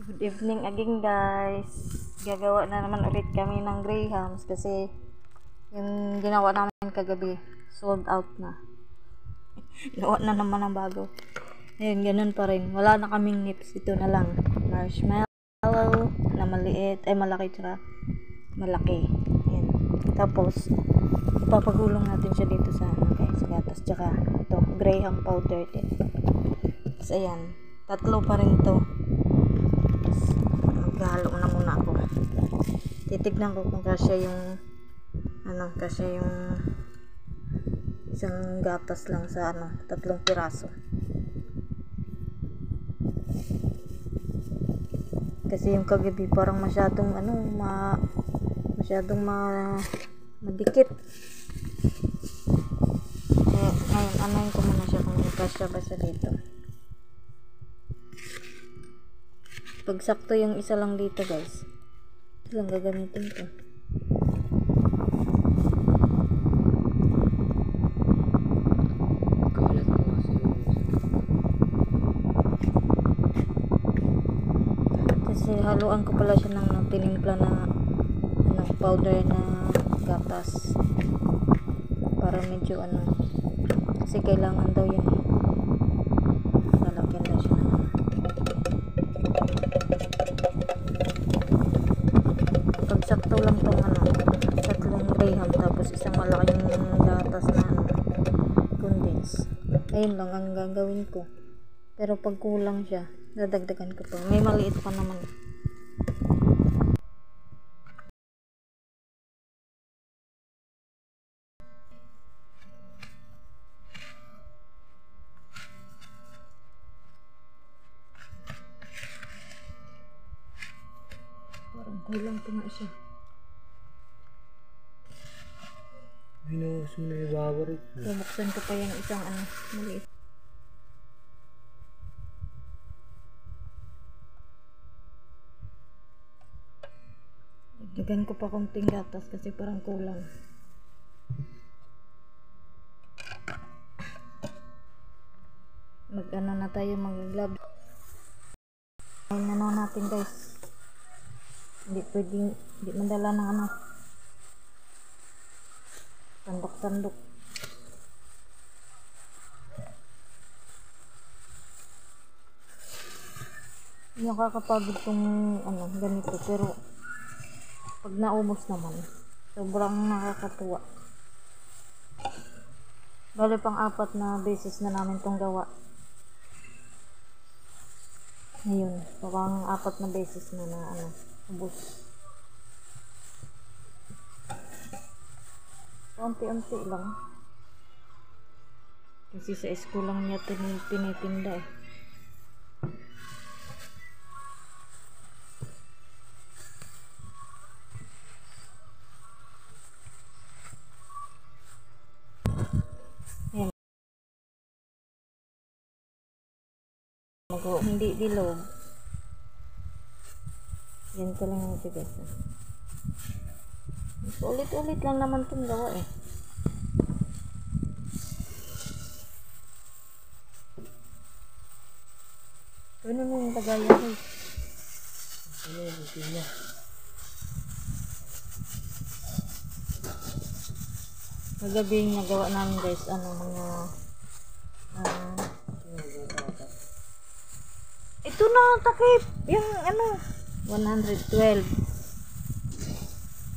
Good evening again guys. Gagawa na naman ulit kami ng grahams kasi yung ginawa namin kagabi sold out na. Gawa na naman ng bago. Ayun, ganun pa rin. Wala na kaming nips. Ito na lang. Marshmallow na maliit. Ay malaki tsaka malaki. Ayan. Tapos ipapagulong natin siya dito sa guys, gatas tsaka ito graham powder din. Tapos ayan, tatlo pa rin to. Maghalo na muna ako. Titignan ko kung kasya yung kasya yung isang gatas lang sa tatlong piraso. Kasi yung kagabi parang masyadong madikit. Ngayon anayin ko muna siya kung kasya ba siya dito. Pag sakto yung isa lang dito guys, ito lang gagamitin ko. Kasi haluan ko pala siya ng tinimpla na powder na gatas para medyo kasi kailangan daw yun lalagyan daw siya pagsakto lang tong tatlong graham tapos isang malaking gatas na condense. Ayun lang ang gagawin ko, pero pag kulang siya dadagdagan ko pa, may maliit pa naman. Parang kulang pa nga siya. Binuso na ibabarit. Bubuksan ko pa yung isang maliit. Dagdagan ko pa konting gatas kasi parang kulang. Na tayo mag-glove. Ayun natin guys. Hindi pwedeng, hindi mandala ng sandok-sandok. Yung kakapagod tong ganito, pero pag naubos naman sobrang nakakatuwa. Bale pang 4 na beses na namin tong gawa ngayon, parang 4 na beses na ubos. Unti-unti lang kasi sa school lang niya tinitinda eh. Hindi bilog. Yan ko lang yung tigas. Ulit-ulit lang naman itong gawa eh. Ano mo yung tagaya ko eh. Ano yung buti niya? Kagabi yung nagawa namin guys, mga ito na takip yung 112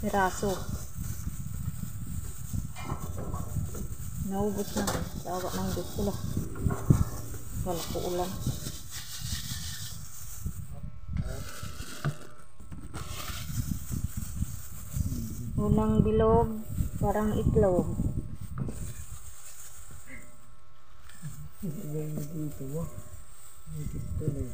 piraso. Naubos na tawa ng gusto lang. Wala po ulan. Unang bilog parang itlog. Ito yung dito mo. Ito na eh.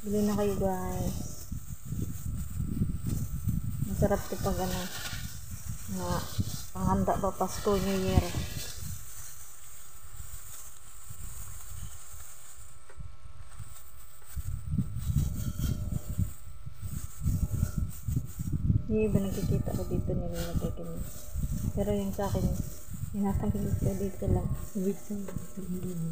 Bili na kayo guys. Masarap ito pag panghanda pa Pasko, New Year. Yung iba nakikita ko dito nilalagay kami. Pero yung sa akin, tinatanggal ko dito lang. Wait lang. Hindi mo.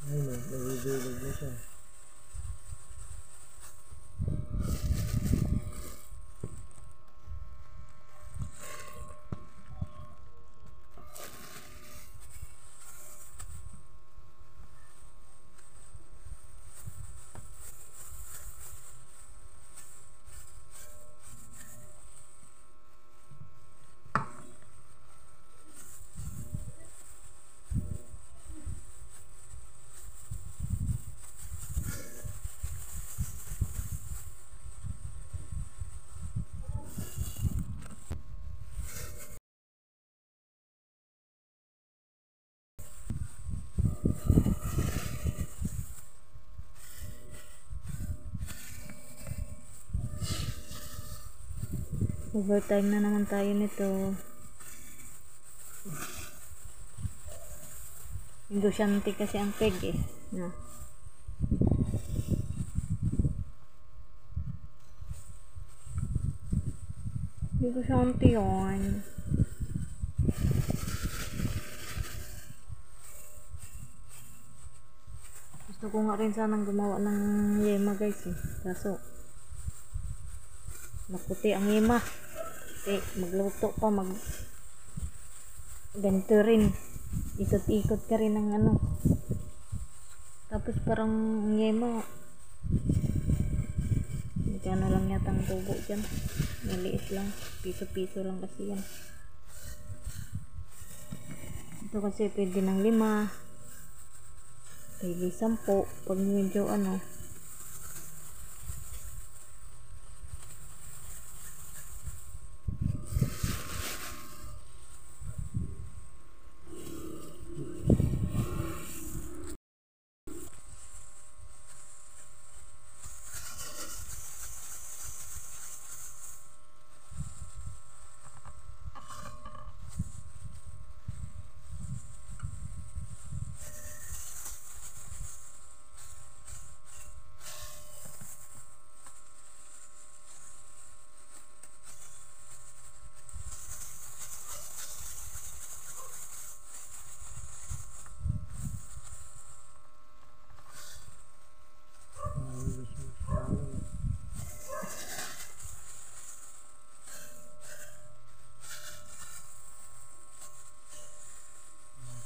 Ayun o, nagbibilog na siya. Overtime na naman tayo nito. Negosyante kasi ang peg eh. No. Negosyante yun. Gusto ko nga rin sanang gumawa ng yema guys eh. Kaso maputi ang yema. Okay, magluto pa, ganito rin. Ikot-ikot ka rin ng ano. Tapos parang yema. Magkano lang yata ang tubo dyan. Maliit lang. Piso-piso lang kasi yan. Ito kasi pwede ng 5. Pwede 10. Pag medyo ano.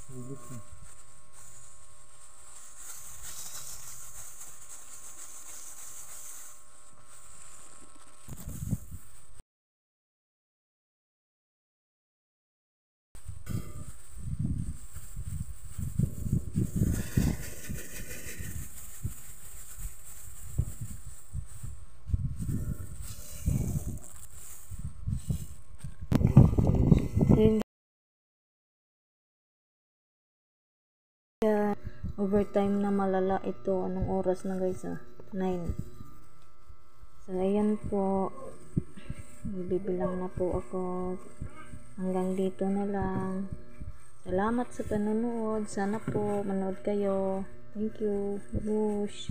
Sulit na. Yun. Overtime na malala ito. Anong oras na guys 9. So ayan po. Bibilang na po ako. Hanggang dito na lang. Salamat sa panonood. Sana po manood kayo. Thank you. Bush.